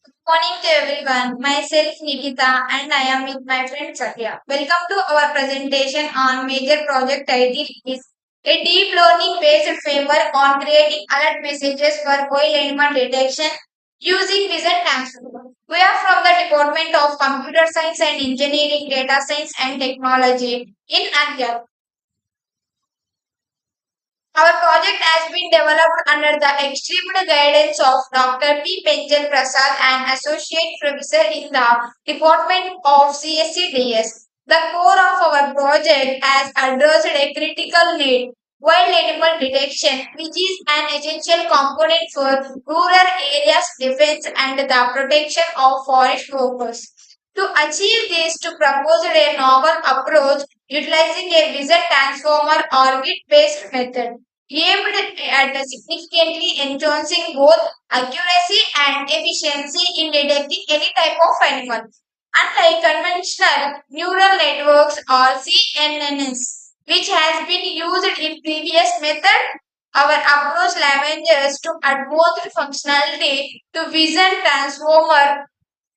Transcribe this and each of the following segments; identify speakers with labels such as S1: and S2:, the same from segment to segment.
S1: Morning to everyone. Myself Nikita and I am with my friend Satya. Welcome to our presentation on major project title is a deep learning based framework on creating alert messages for wild animal detection using vision transfer. We are from the Department of Computer Science and Engineering, Data Science and Technology in Anjab. Our project has been developed under the extreme guidance of Dr. P. Penjal Prasad, an associate professor in the Department of CSCDS. The core of our project has addressed a critical need, wild animal detection, which is an essential component for rural areas defense and the protection of forest workers. To achieve this, to propose a novel approach utilizing a vision transformer orbit based method aimed at significantly enhancing both accuracy and efficiency in detecting any type of animal. Unlike conventional neural networks or CNNs, which has been used in previous method, our approach leverages to advanced functionality to vision transformer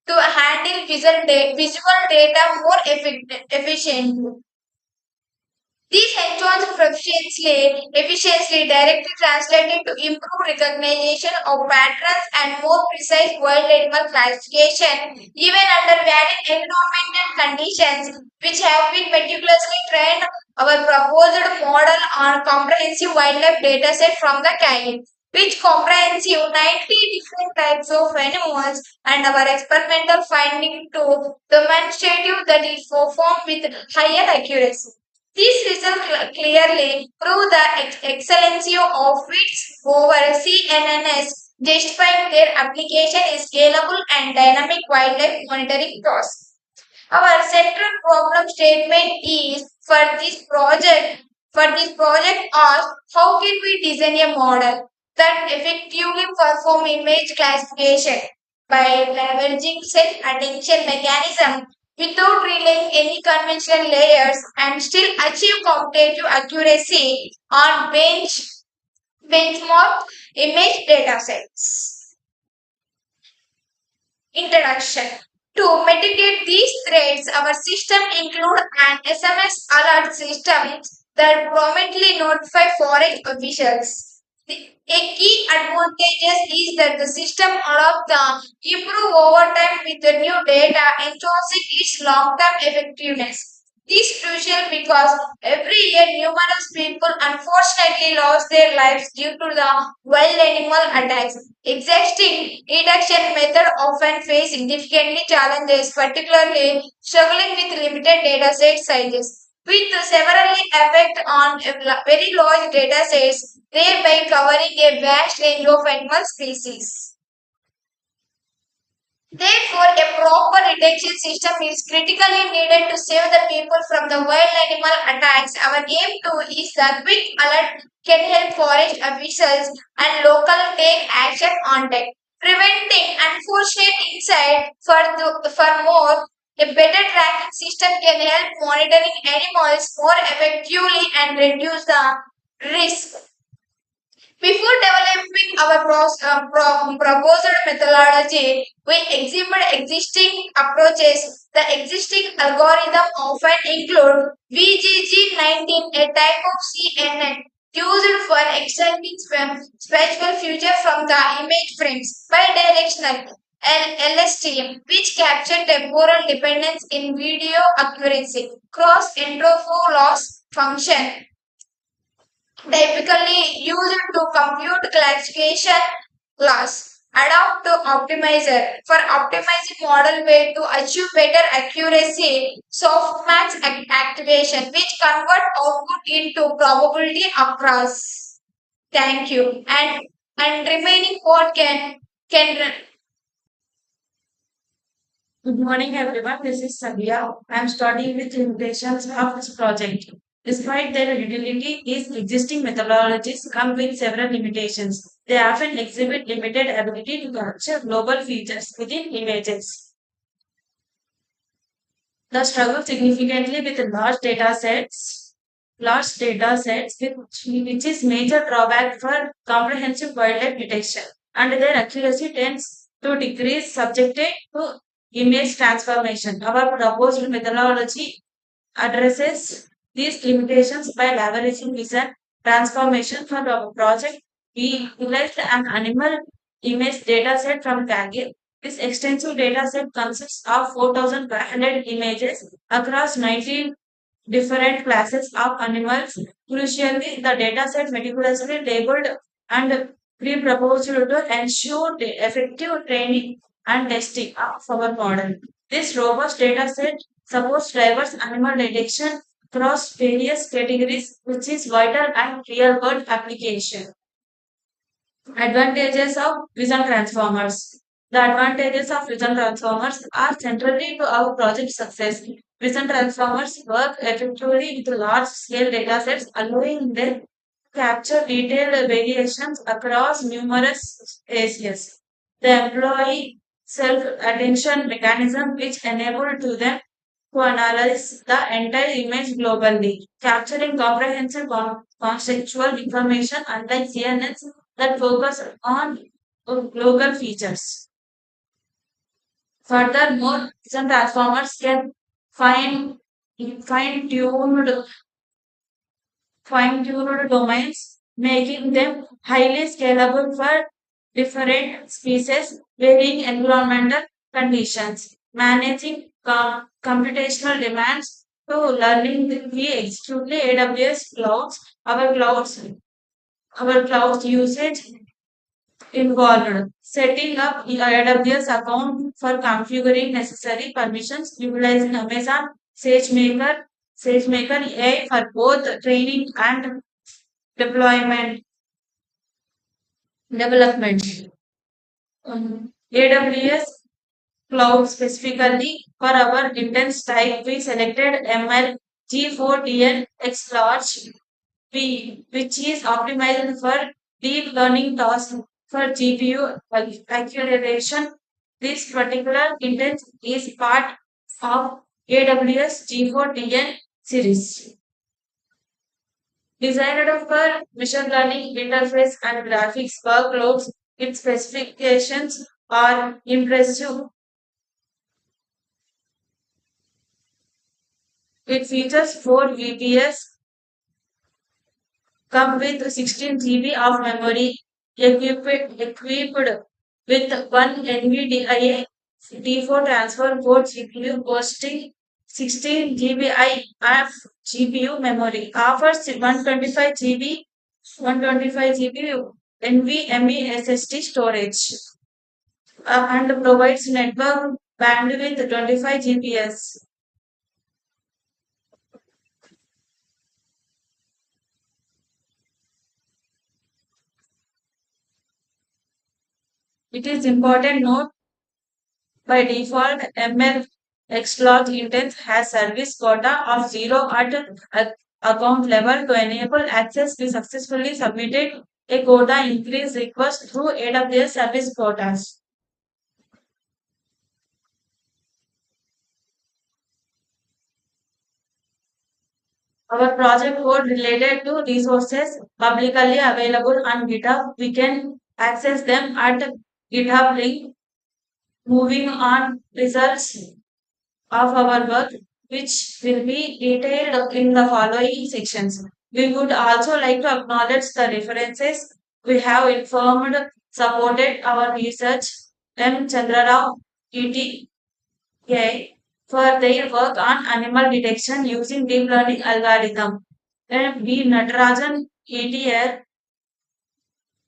S1: to handle visual data more efficiently. These ensures efficiency directly translated to improved recognition of patterns and more precise wild animal classification, even under varying environmental conditions, which have been meticulously trained. Our proposed model on comprehensive wildlife dataset from the CAID, which comprehensive 90 different types of animals and our experimental finding to demonstrative that is performed with higher accuracy. These results clearly prove the excellency of WITS over CNNS, justifying their application is scalable and dynamic wildlife monitoring process. Our central problem statement is for this project asks how can we design a model that effectively perform image classification by leveraging set attention mechanism without relying any conventional layers and still achieve computative accuracy on benchmark image datasets. Introduction. To mitigate these threats, our system includes an SMS alert system that promptly notify forest officials. A key advantage is that the system allows the improve over time with the new data, enhancing its long-term effectiveness. This is crucial because every year numerous people unfortunately lost their lives due to the wild animal attacks. Existing detection methods often face significant challenges, particularly struggling with limited dataset sizes. With severely effect on very large datasets, thereby covering a vast range of animal species. Therefore, a proper detection system is critically needed to save the people from the wild animal attacks. Our aim too is that quick alert can help forest officials and local take action on that, preventing unfortunate insight for more. A better tracking system can help monitoring animals more effectively and reduce the risk. Before developing our proposed methodology, we examined existing approaches. The existing algorithm often include VGG19, a type of CNN used for extracting spatial feature from the image frames, bidirectional LSTM, which capture temporal dependence in video accuracy, cross entropy loss function typically used to compute classification class. Adapt to optimizer for optimizing model way to achieve better accuracy. Softmax activation, which convert output into probability across. Thank you. And remaining code can
S2: Good morning, everyone. This is Sandhya. I am starting with limitations of this project. Despite their utility, these existing methodologies come with several limitations. They often exhibit limited ability to capture global features within images. The struggle significantly with large data sets, which is major drawback for comprehensive wildlife detection, and their accuracy tends to decrease subjected to image transformation. Our proposed methodology addresses these limitations by leveraging vision transformation for our project. We utilized an animal image dataset from Kaggle. This extensive dataset consists of 4,500 images across 19 different classes of animals. Crucially, the dataset meticulously labeled and pre-proposed to ensure the effective training and testing of our model. This robust dataset supports diverse animal detection across various categories, which is vital and real-world application. Advantages of vision transformers. The advantages of vision transformers are centrally to our project success. Vision transformers work effectively with large scale datasets, allowing them to capture detailed variations across numerous species. They employ self attention mechanism which enable to them to analyze the entire image globally, capturing comprehensive contextual information unlike CNNs that focus on local features. Furthermore, some transformers can fine fine-tuned fine-tuned domains, making them highly scalable for different species, varying environmental conditions. Managing computational demands to learning we exclusively AWS clouds, our clouds usage involved. Setting up the AWS account for configuring necessary permissions, utilizing Amazon SageMaker AI for both training and deployment development. AWS cloud specifically for our intense type, we selected ML G4DN X Large which is optimized for deep learning tasks for GPU acceleration. This particular instance is part of AWS G4TN series. Designed for machine learning interface and graphics workloads, its specifications are impressive. It features 4 VPS, come with 16 GB of memory, equipped with one NVDIA D4 transfer board GPU boasting 16 GB of GPU memory, offers 125 GB NVMe SSD storage, and provides network bandwidth 25 GPS. It is important note by default, ML Xlog Intent has service quota of 0 at account level. To enable access, we successfully submitted a quota increase request through AWS service quotas. Our project code related to resources publicly available on GitHub. We can access them at GitHub link. Moving on, results of our work, which will be detailed in the following sections. We would also like to acknowledge the references we have informed, supported our research. M. Chandrarao, ETA, for their work on animal detection using deep learning algorithm. And B. Natarajan, ETR,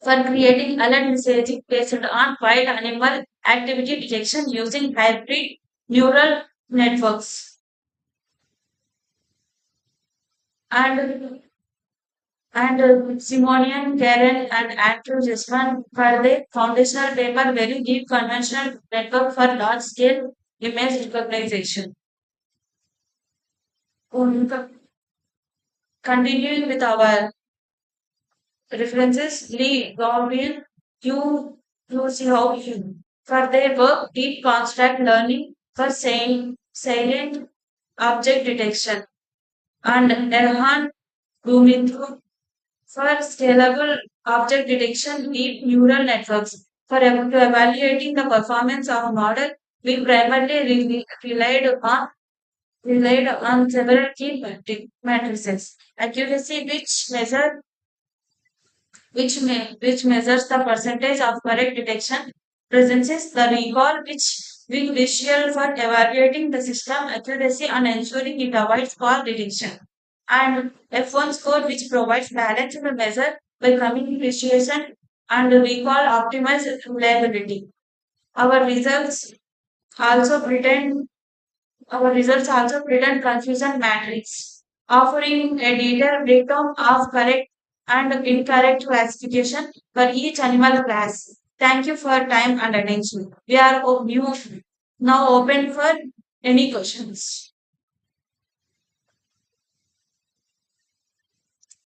S2: for creating alert messaging based on wild animal activity detection using hybrid neural networks. And Simonian, Karen, and Andrew Jesman for the foundational paper Very Deep Convolutional Network for Large Scale Image Recognition. Continuing with our references, Lee, Godwin, Q, How Q for their work Deep Construct Learning for Salient Object Detection, and Erhan Gumithu for scalable object detection deep neural networks. To evaluating the performance of a model, we primarily relied on several key matrices. Accuracy, which measures the percentage of correct detection, presence, the recall, which we crucial for evaluating the system accuracy and ensuring it avoids false detection, and F1 score, which provides balance in the measure by communication and recall optimized reliability. Our results also pretend our results also present confusion matrix, offering a detailed breakdown of correct and incorrect classification for each animal class. Thank you for time and attention. We are now open for any questions.